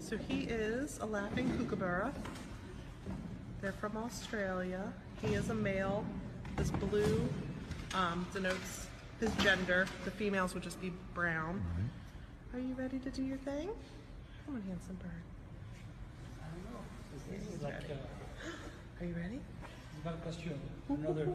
So he is a laughing kookaburra. They're from Australia. He is a male. This blue denotes his gender. The females would just be brown. Are you ready to do your thing? Come on, handsome bird. This is like Are you ready? it's not a costume. Another.